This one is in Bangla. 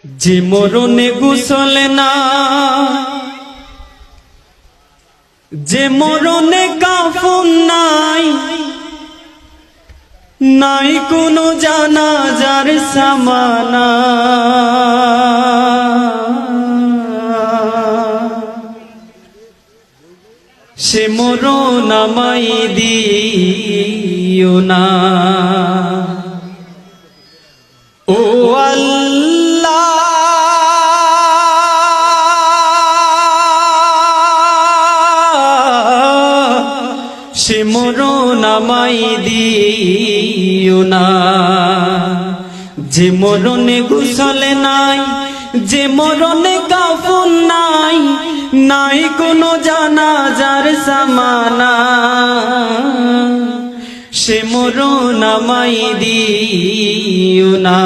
যে মরণে গোসল না, যে মরণে কাফন নাই, নাই কোনো জানাজার সামানা। সে মরণ আমায় দিও না। ও আল্লাহ, সে মরণ আমায় দিও না। যে মরণে গোসল নাই, যে মরণে কাফন নাই, নাই কোনো জানাজার সামানা। সে মরণ আমায় দিও না।